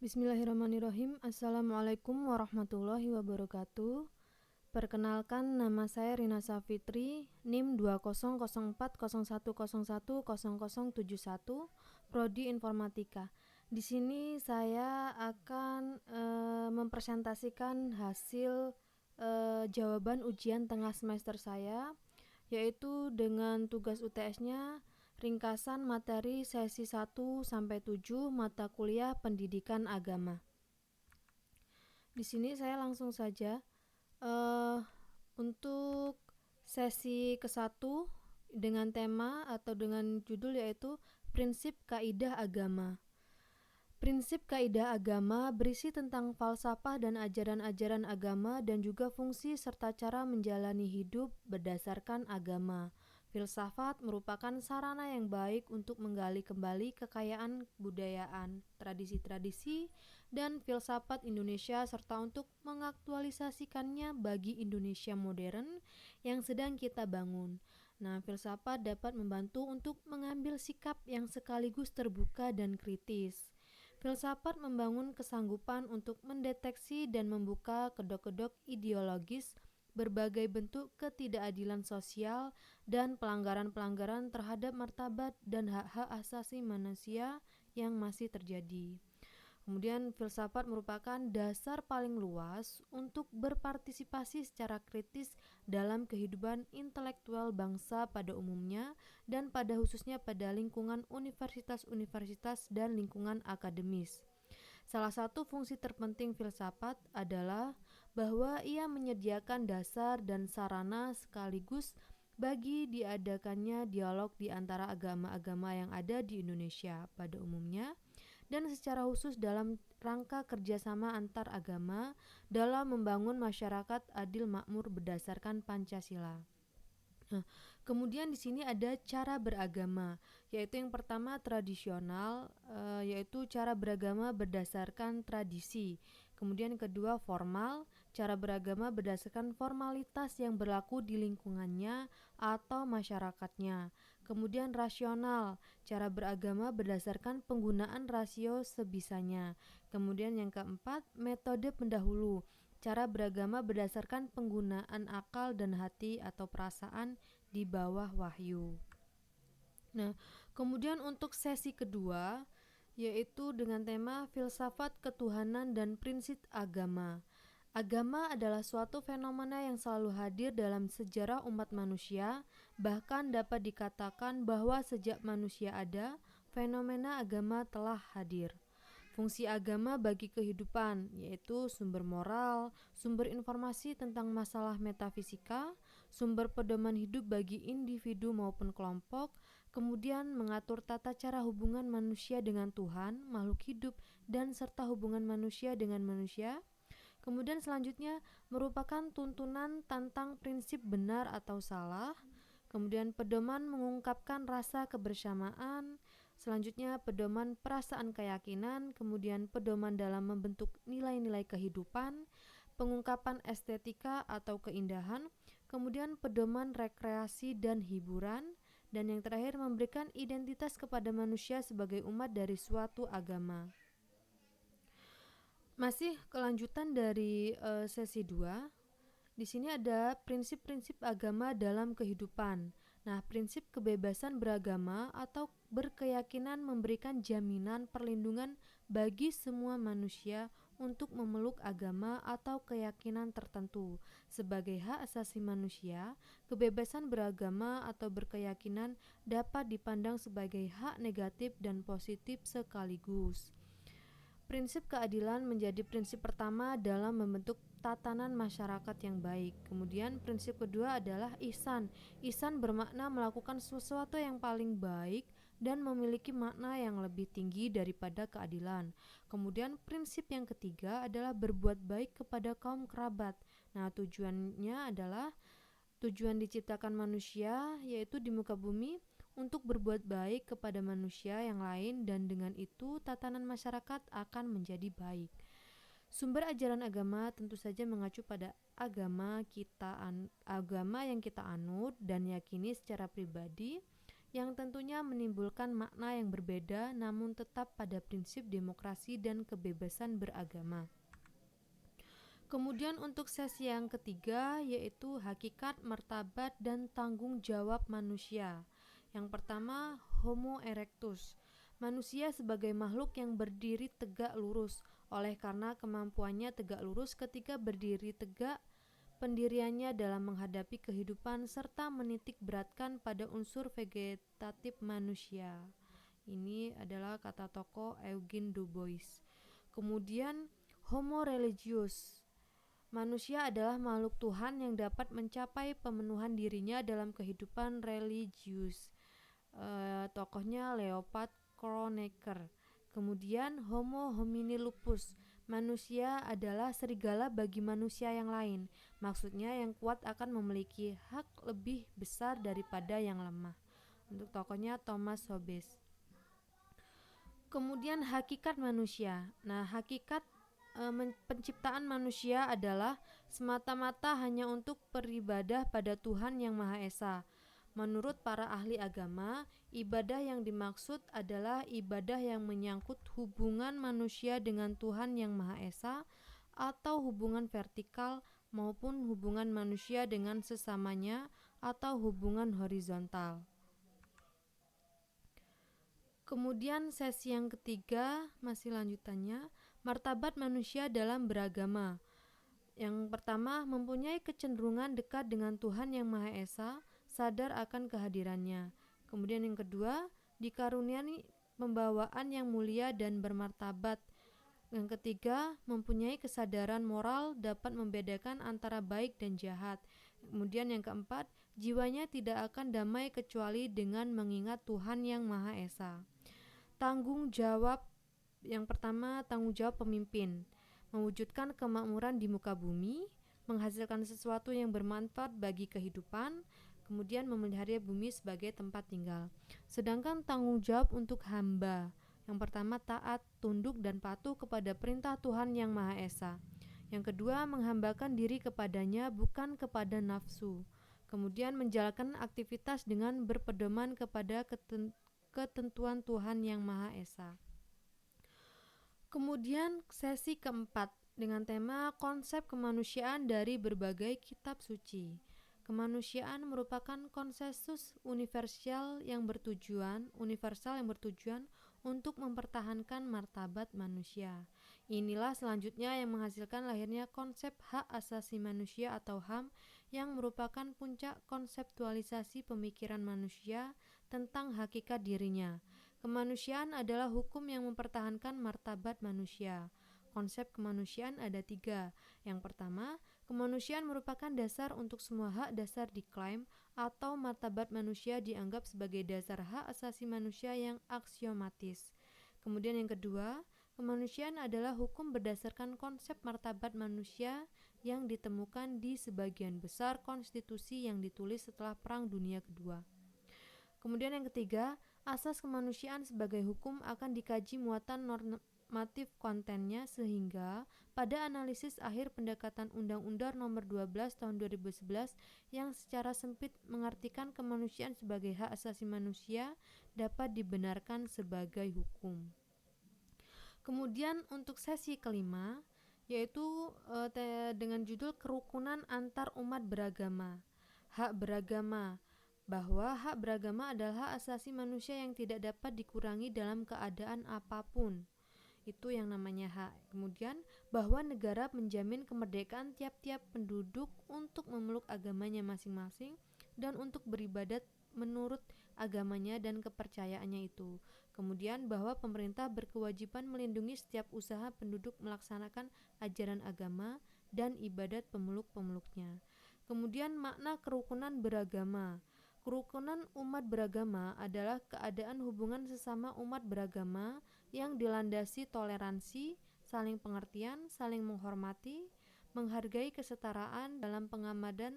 Bismillahirrahmanirrahim. Assalamualaikum warahmatullahi wabarakatuh. Perkenalkan, nama saya Rina Safitri, NIM 204010101071, Prodi Informatika. Di sini saya akan mempresentasikan hasil jawaban ujian tengah semester saya, yaitu dengan tugas UTS-nya ringkasan materi sesi 1 sampai 7 mata kuliah Pendidikan Agama. Di sini saya langsung saja untuk sesi ke-1 dengan tema atau dengan judul yaitu Prinsip Kaidah Agama. Prinsip kaidah agama berisi tentang falsafah dan ajaran-ajaran agama dan juga fungsi serta cara menjalani hidup berdasarkan agama. Filsafat merupakan sarana yang baik untuk menggali kembali kekayaan kebudayaan, tradisi-tradisi, dan filsafat Indonesia serta untuk mengaktualisasikannya bagi Indonesia modern yang sedang kita bangun. Nah, filsafat dapat membantu untuk mengambil sikap yang sekaligus terbuka dan kritis. Filsafat membangun kesanggupan untuk mendeteksi dan membuka kedok-kedok ideologis berbagai bentuk ketidakadilan sosial dan pelanggaran-pelanggaran terhadap martabat dan hak-hak asasi manusia yang masih terjadi. Kemudian filsafat merupakan dasar paling luas untuk berpartisipasi secara kritis dalam kehidupan intelektual bangsa pada umumnya dan pada khususnya pada lingkungan universitas-universitas dan lingkungan akademis. Salah satu fungsi terpenting filsafat adalah bahwa ia menyediakan dasar dan sarana sekaligus bagi diadakannya dialog di antara agama-agama yang ada di Indonesia pada umumnya dan secara khusus dalam rangka kerjasama antar agama dalam membangun masyarakat adil makmur berdasarkan Pancasila. Nah, kemudian di sini ada cara beragama, yaitu yang pertama tradisional, yaitu cara beragama berdasarkan tradisi. Kemudian kedua formal, cara beragama berdasarkan formalitas yang berlaku di lingkungannya atau masyarakatnya. Kemudian rasional, cara beragama berdasarkan penggunaan rasio sebisanya. Kemudian yang keempat, metode pendahulu, cara beragama berdasarkan penggunaan akal dan hati atau perasaan di bawah wahyu. Nah, kemudian untuk sesi kedua yaitu dengan tema filsafat ketuhanan dan prinsip agama. Agama adalah suatu fenomena yang selalu hadir dalam sejarah umat manusia, bahkan dapat dikatakan bahwa sejak manusia ada, fenomena agama telah hadir. Fungsi agama bagi kehidupan yaitu sumber moral, sumber informasi tentang masalah metafisika, sumber pedoman hidup bagi individu maupun kelompok, kemudian mengatur tata cara hubungan manusia dengan Tuhan, makhluk hidup, dan serta hubungan manusia dengan manusia. Kemudian selanjutnya merupakan tuntunan tentang prinsip benar atau salah. Kemudian pedoman mengungkapkan rasa kebersamaan. Selanjutnya pedoman perasaan keyakinan. Kemudian pedoman dalam membentuk nilai-nilai kehidupan. Pengungkapan estetika atau keindahan. Kemudian pedoman rekreasi dan hiburan. Dan yang terakhir memberikan identitas kepada manusia sebagai umat dari suatu agama. Masih kelanjutan dari sesi 2. Di sini ada prinsip-prinsip agama dalam kehidupan. Nah, prinsip kebebasan beragama atau berkeyakinan memberikan jaminan perlindungan bagi semua manusia untuk memeluk agama atau keyakinan tertentu. Sebagai hak asasi manusia, kebebasan beragama atau berkeyakinan dapat dipandang sebagai hak negatif dan positif sekaligus. Prinsip keadilan menjadi prinsip pertama dalam membentuk tatanan masyarakat yang baik. Kemudian prinsip kedua adalah ihsan. Ihsan bermakna melakukan sesuatu yang paling baik dan memiliki makna yang lebih tinggi daripada keadilan. Kemudian prinsip yang ketiga adalah berbuat baik kepada kaum kerabat. Nah, tujuannya adalah tujuan diciptakan manusia yaitu di muka bumi untuk berbuat baik kepada manusia yang lain dan dengan itu tatanan masyarakat akan menjadi baik. Sumber ajaran agama tentu saja mengacu pada agama yang kita anut dan yakini secara pribadi, yang tentunya menimbulkan makna yang berbeda namun tetap pada prinsip demokrasi dan kebebasan beragama. Kemudian untuk sesi yang ketiga yaitu hakikat, martabat, dan tanggung jawab manusia. Yang pertama, Homo erectus. Manusia sebagai makhluk yang berdiri tegak lurus. Oleh karena kemampuannya tegak lurus ketika berdiri tegak, pendiriannya dalam menghadapi kehidupan serta menitik beratkan pada unsur vegetatif manusia. Ini adalah kata tokoh Eugene Du Bois. Kemudian Homo religius. Manusia adalah makhluk Tuhan yang dapat mencapai pemenuhan dirinya dalam kehidupan religius. Tokohnya Leopold Kronecker. Kemudian Homo homini lupus. Manusia adalah serigala bagi manusia yang lain. Maksudnya yang kuat akan memiliki hak lebih besar daripada yang lemah. Untuk tokohnya Thomas Hobbes. Kemudian hakikat manusia. Nah, hakikat penciptaan manusia adalah semata-mata hanya untuk beribadah pada Tuhan Yang Maha Esa. Menurut para ahli agama, ibadah yang dimaksud adalah ibadah yang menyangkut hubungan manusia dengan Tuhan Yang Maha Esa atau hubungan vertikal maupun hubungan manusia dengan sesamanya atau hubungan horizontal. Kemudian sesi yang ketiga, masih lanjutannya, martabat manusia dalam beragama. Yang pertama, mempunyai kecenderungan dekat dengan Tuhan Yang Maha Esa, sadar akan kehadirannya. Kemudian yang kedua, dikaruniai pembawaan yang mulia dan bermartabat. Yang ketiga, mempunyai kesadaran moral dapat membedakan antara baik dan jahat. Kemudian yang keempat, jiwanya tidak akan damai kecuali dengan mengingat Tuhan Yang Maha Esa. Tanggung jawab yang pertama, tanggung jawab pemimpin, mewujudkan kemakmuran di muka bumi, menghasilkan sesuatu yang bermanfaat bagi kehidupan, kemudian memelihara bumi sebagai tempat tinggal. Sedangkan tanggung jawab untuk hamba, yang pertama taat, tunduk dan patuh kepada perintah Tuhan Yang Maha Esa. Yang kedua, menghambakan diri kepadanya bukan kepada nafsu. Kemudian menjalankan aktivitas dengan berpedoman kepada ketentuan Tuhan Yang Maha Esa. Kemudian sesi keempat dengan tema konsep kemanusiaan dari berbagai kitab suci. Kemanusiaan merupakan konsensus universal yang bertujuan untuk mempertahankan martabat manusia. Inilah selanjutnya yang menghasilkan lahirnya konsep hak asasi manusia atau HAM yang merupakan puncak konseptualisasi pemikiran manusia tentang hakikat dirinya. Kemanusiaan adalah hukum yang mempertahankan martabat manusia. Konsep kemanusiaan ada 3. Yang pertama, kemanusiaan merupakan dasar untuk semua hak dasar diklaim atau martabat manusia dianggap sebagai dasar hak asasi manusia yang aksiomatis. Kemudian yang kedua, kemanusiaan adalah hukum berdasarkan konsep martabat manusia yang ditemukan di sebagian besar konstitusi yang ditulis setelah Perang Dunia Kedua. Kemudian yang ketiga, asas kemanusiaan sebagai hukum akan dikaji muatan normatif kontennya sehingga pada analisis akhir pendekatan Undang-Undang Nomor 12 Tahun 2011 yang secara sempit mengartikan kemanusiaan sebagai hak asasi manusia dapat dibenarkan sebagai hukum. Kemudian untuk sesi kelima yaitu dengan judul kerukunan antar umat beragama. Hak beragama, bahwa hak beragama adalah hak asasi manusia yang tidak dapat dikurangi dalam keadaan apapun. Itu yang namanya hak. Kemudian bahwa negara menjamin kemerdekaan tiap-tiap penduduk untuk memeluk agamanya masing-masing dan untuk beribadat menurut agamanya dan kepercayaannya itu. Kemudian bahwa pemerintah berkewajiban melindungi setiap usaha penduduk melaksanakan ajaran agama dan ibadat pemeluk-pemeluknya. Kemudian makna kerukunan beragama. Kerukunan umat beragama adalah keadaan hubungan sesama umat beragama yang dilandasi toleransi, saling pengertian, saling menghormati, menghargai kesetaraan dalam pengamalan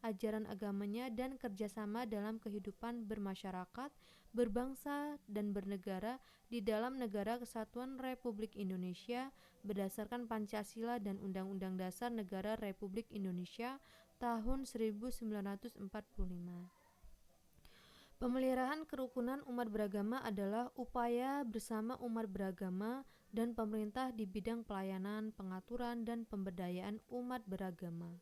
ajaran agamanya dan kerjasama dalam kehidupan bermasyarakat, berbangsa dan bernegara di dalam Negara Kesatuan Republik Indonesia berdasarkan Pancasila dan Undang-Undang Dasar Negara Republik Indonesia tahun 1945. Pemeliharaan kerukunan umat beragama adalah upaya bersama umat beragama dan pemerintah di bidang pelayanan, pengaturan, dan pemberdayaan umat beragama.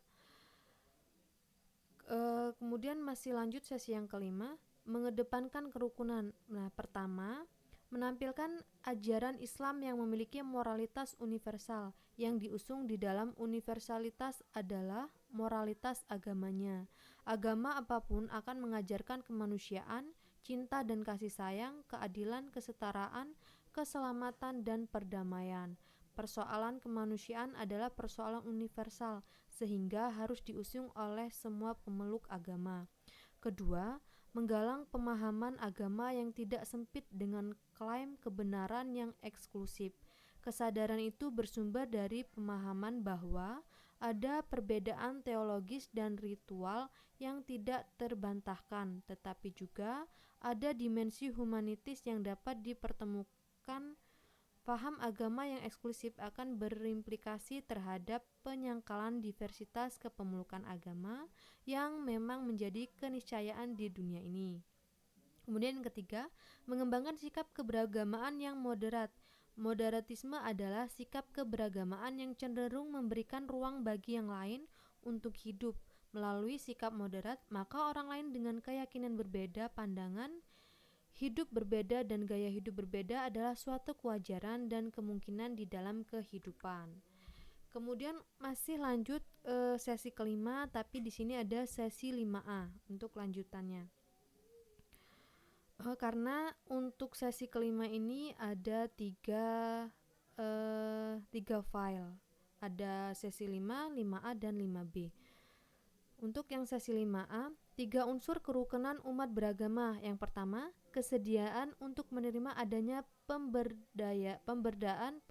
Kemudian masih lanjut sesi yang kelima, mengedepankan kerukunan. Nah, pertama, menampilkan ajaran Islam yang memiliki moralitas universal. Yang diusung di dalam universalitas adalah moralitas agamanya. Agama apapun akan mengajarkan kemanusiaan, cinta dan kasih sayang, keadilan, kesetaraan, keselamatan, dan perdamaian. Persoalan kemanusiaan adalah persoalan universal, sehingga harus diusung oleh semua pemeluk agama. Kedua, menggalang pemahaman agama yang tidak sempit dengan klaim kebenaran yang eksklusif. Kesadaran itu bersumber dari pemahaman bahwa ada perbedaan teologis dan ritual yang tidak terbantahkan, tetapi juga ada dimensi humanitis yang dapat dipertemukan. Paham agama yang eksklusif akan berimplikasi terhadap penyangkalan diversitas kepemulukan agama yang memang menjadi keniscayaan di dunia ini. Kemudian yang ketiga, mengembangkan sikap keberagamaan yang moderat. Moderatisme adalah sikap keberagamaan yang cenderung memberikan ruang bagi yang lain untuk hidup. Melalui sikap moderat, maka orang lain dengan keyakinan berbeda, pandangan hidup berbeda dan gaya hidup berbeda adalah suatu kewajaran dan kemungkinan di dalam kehidupan. Kemudian masih lanjut sesi kelima, tapi di sini ada sesi 5A untuk lanjutannya. Karena untuk sesi kelima ini ada tiga file. Ada sesi 5, 5A, dan 5B. Untuk yang sesi 5A, 3 unsur kerukunan umat beragama. Yang pertama, kesediaan untuk menerima adanya pemberdaan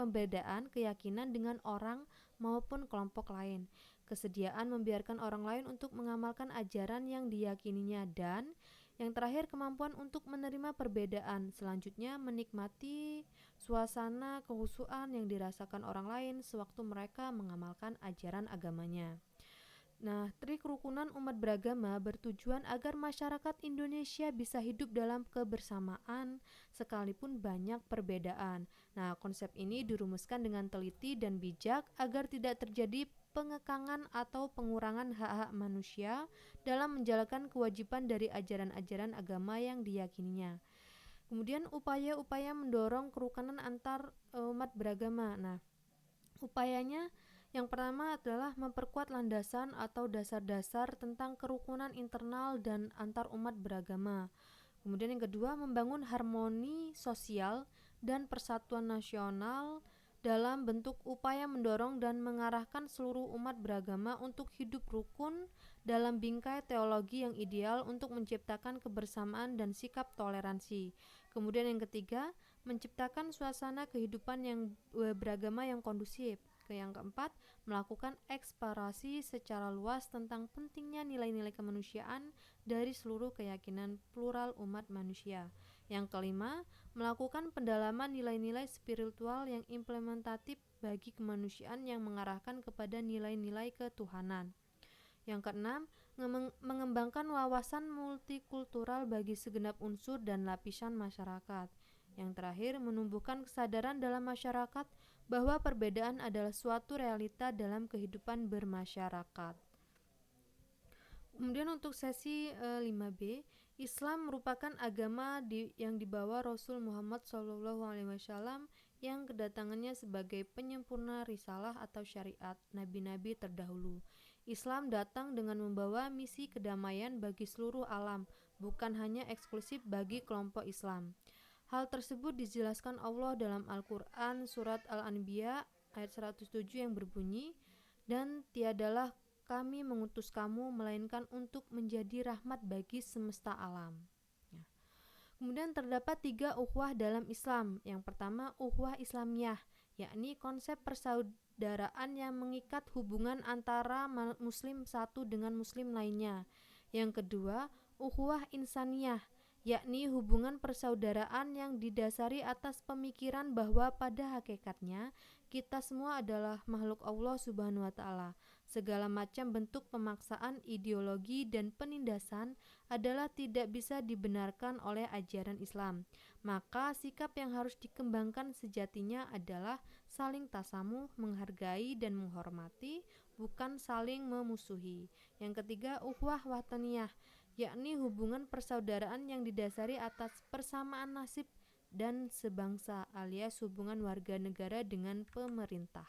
keyakinan dengan orang maupun kelompok lain. Kesediaan membiarkan orang lain untuk mengamalkan ajaran yang diyakininya, dan yang terakhir, kemampuan untuk menerima perbedaan. Selanjutnya, menikmati suasana kehusuan yang dirasakan orang lain sewaktu mereka mengamalkan ajaran agamanya. Nah, trik kerukunan umat beragama bertujuan agar masyarakat Indonesia bisa hidup dalam kebersamaan sekalipun banyak perbedaan. Nah, konsep ini dirumuskan dengan teliti dan bijak agar tidak terjadi pengekangan atau pengurangan hak-hak manusia dalam menjalankan kewajiban dari ajaran-ajaran agama yang diyakininya. Kemudian upaya-upaya mendorong kerukunan antar umat beragama. Nah, upayanya yang pertama adalah memperkuat landasan atau dasar-dasar tentang kerukunan internal dan antar umat beragama. Kemudian yang kedua, membangun harmoni sosial dan persatuan nasional dalam bentuk upaya mendorong dan mengarahkan seluruh umat beragama untuk hidup rukun dalam bingkai teologi yang ideal untuk menciptakan kebersamaan dan sikap toleransi. Kemudian yang ketiga, menciptakan suasana kehidupan yang beragama yang kondusif. Yang keempat, melakukan eksplorasi secara luas tentang pentingnya nilai-nilai kemanusiaan dari seluruh keyakinan plural umat manusia. Yang kelima, melakukan pendalaman nilai-nilai spiritual yang implementatif bagi kemanusiaan yang mengarahkan kepada nilai-nilai ketuhanan. Yang keenam, mengembangkan wawasan multikultural bagi segenap unsur dan lapisan masyarakat. Yang terakhir, menumbuhkan kesadaran dalam masyarakat bahwa perbedaan adalah suatu realita dalam kehidupan bermasyarakat. Kemudian untuk sesi 5B, Islam merupakan agama yang dibawa Rasul Muhammad SAW yang kedatangannya sebagai penyempurna risalah atau syariat nabi-nabi terdahulu. Islam datang dengan membawa misi kedamaian bagi seluruh alam, bukan hanya eksklusif bagi kelompok Islam. Hal tersebut dijelaskan Allah dalam Al-Quran surat Al-Anbiya ayat 107 yang berbunyi, dan tiadalah kami mengutus kamu melainkan untuk menjadi rahmat bagi semesta alam. Ya. Kemudian terdapat 3 ukhuwah dalam Islam. Yang pertama, ukhuwah Islamiyah, yakni konsep persaudaraan yang mengikat hubungan antara muslim satu dengan muslim lainnya. Yang kedua, ukhuwah insaniyah, yakni hubungan persaudaraan yang didasari atas pemikiran bahwa pada hakikatnya kita semua adalah makhluk Allah Subhanahu wa taala. Segala macam bentuk pemaksaan ideologi dan penindasan adalah tidak bisa dibenarkan oleh ajaran Islam. Maka sikap yang harus dikembangkan sejatinya adalah saling tasamuh, menghargai dan menghormati, bukan saling memusuhi. Yang ketiga, ukhuwah wataniyah, yakni hubungan persaudaraan yang didasari atas persamaan nasib dan sebangsa, alias hubungan warga negara dengan pemerintah.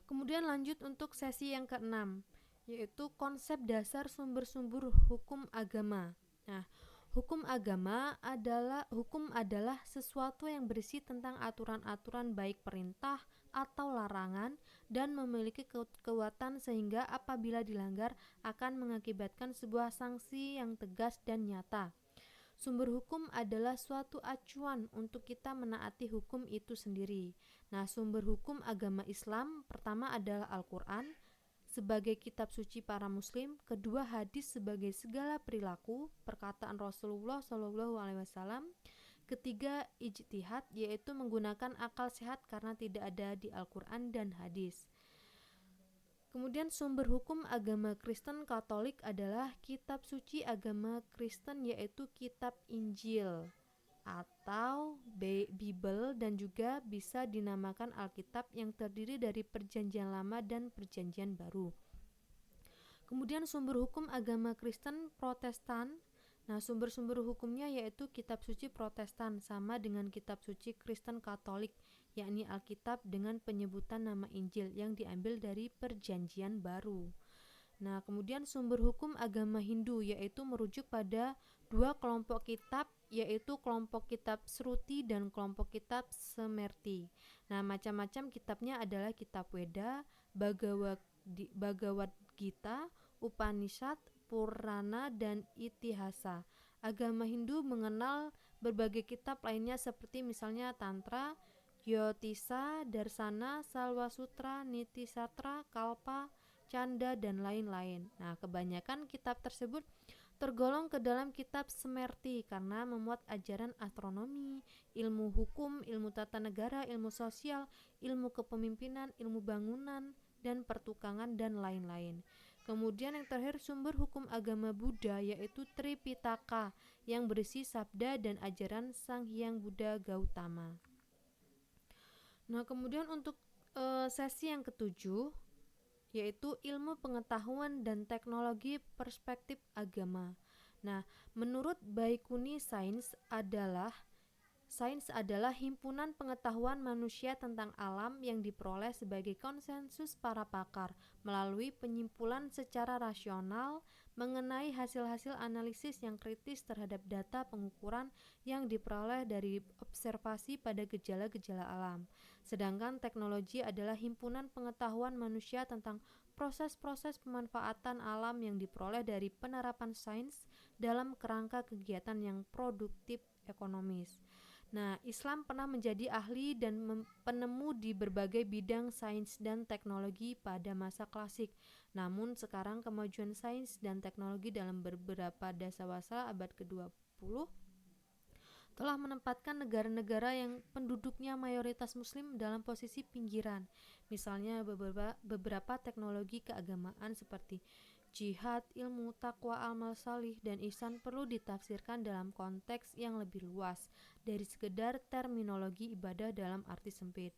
Kemudian lanjut untuk sesi yang keenam, yaitu konsep dasar sumber-sumber hukum agama. Nah, hukum adalah sesuatu yang berisi tentang aturan-aturan baik perintah atau larangan dan memiliki kekuatan sehingga apabila dilanggar akan mengakibatkan sebuah sanksi yang tegas dan nyata. Sumber hukum adalah suatu acuan untuk kita menaati hukum itu sendiri. Nah, sumber hukum agama Islam pertama adalah Al-Quran sebagai kitab suci para muslim, kedua hadis sebagai segala perilaku, perkataan Rasulullah SAW, ketiga ijtihad yaitu menggunakan akal sehat karena tidak ada di Al-Quran dan hadis. Kemudian sumber hukum agama Kristen Katolik adalah kitab suci agama Kristen yaitu kitab Injil atau Bible dan juga bisa dinamakan Alkitab yang terdiri dari Perjanjian Lama dan Perjanjian Baru. Kemudian sumber hukum agama Kristen Protestan. Nah, sumber-sumber hukumnya yaitu kitab suci Protestan sama dengan kitab suci Kristen Katolik, yakni Alkitab dengan penyebutan nama Injil yang diambil dari Perjanjian Baru. Nah, kemudian sumber hukum agama Hindu yaitu merujuk pada dua kelompok kitab, yaitu kelompok kitab Sruti dan kelompok kitab Smriti. Nah, macam-macam kitabnya adalah kitab Weda, Bhagavad Gita, Upanishad, Purana, dan Itihasa. Agama Hindu mengenal berbagai kitab lainnya seperti misalnya Tantra, Jyotisa, Darsana, Salwa Sutra, Niti Satra, Kalpa, Canda, dan lain-lain. Nah, kebanyakan kitab tersebut tergolong ke dalam kitab Smriti karena memuat ajaran astronomi, ilmu hukum, ilmu tata negara, ilmu sosial, ilmu kepemimpinan, ilmu bangunan, dan pertukangan, dan lain-lain. Kemudian yang terakhir sumber hukum agama Buddha yaitu Tripitaka yang berisi sabda dan ajaran Sang Hyang Buddha Gautama. Nah, kemudian untuk sesi yang ketujuh yaitu ilmu pengetahuan dan teknologi perspektif agama. Nah, menurut Baikuni Sains adalah himpunan pengetahuan manusia tentang alam yang diperoleh sebagai konsensus para pakar melalui penyimpulan secara rasional mengenai hasil-hasil analisis yang kritis terhadap data pengukuran yang diperoleh dari observasi pada gejala-gejala alam. Sedangkan teknologi adalah himpunan pengetahuan manusia tentang proses-proses pemanfaatan alam yang diperoleh dari penerapan sains dalam kerangka kegiatan yang produktif ekonomis. Nah, Islam pernah menjadi ahli dan penemu di berbagai bidang sains dan teknologi pada masa klasik. Namun sekarang kemajuan sains dan teknologi dalam beberapa dasawasa abad ke-20 telah menempatkan negara-negara yang penduduknya mayoritas muslim dalam posisi pinggiran. Misalnya beberapa teknologi keagamaan seperti jihad, ilmu, takwa, amal salih, dan ihsan perlu ditafsirkan dalam konteks yang lebih luas dari sekedar terminologi ibadah dalam arti sempit.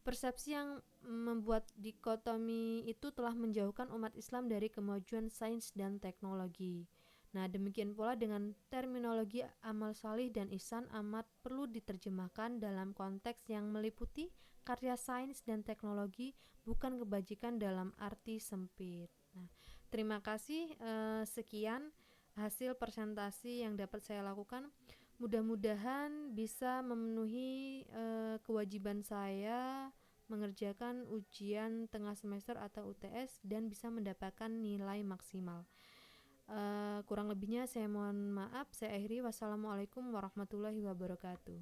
Persepsi yang membuat dikotomi itu telah menjauhkan umat Islam dari kemajuan sains dan teknologi. Nah, demikian pula dengan terminologi amal salih dan ihsan amat perlu diterjemahkan dalam konteks yang meliputi karya sains dan teknologi, bukan kebajikan dalam arti sempit. Nah, terima kasih, sekian hasil presentasi yang dapat saya lakukan. Mudah-mudahan bisa memenuhi kewajiban saya mengerjakan ujian tengah semester atau UTS dan bisa mendapatkan nilai maksimal. Kurang lebihnya saya mohon maaf. Saya akhiri. Wassalamualaikum warahmatullahi wabarakatuh.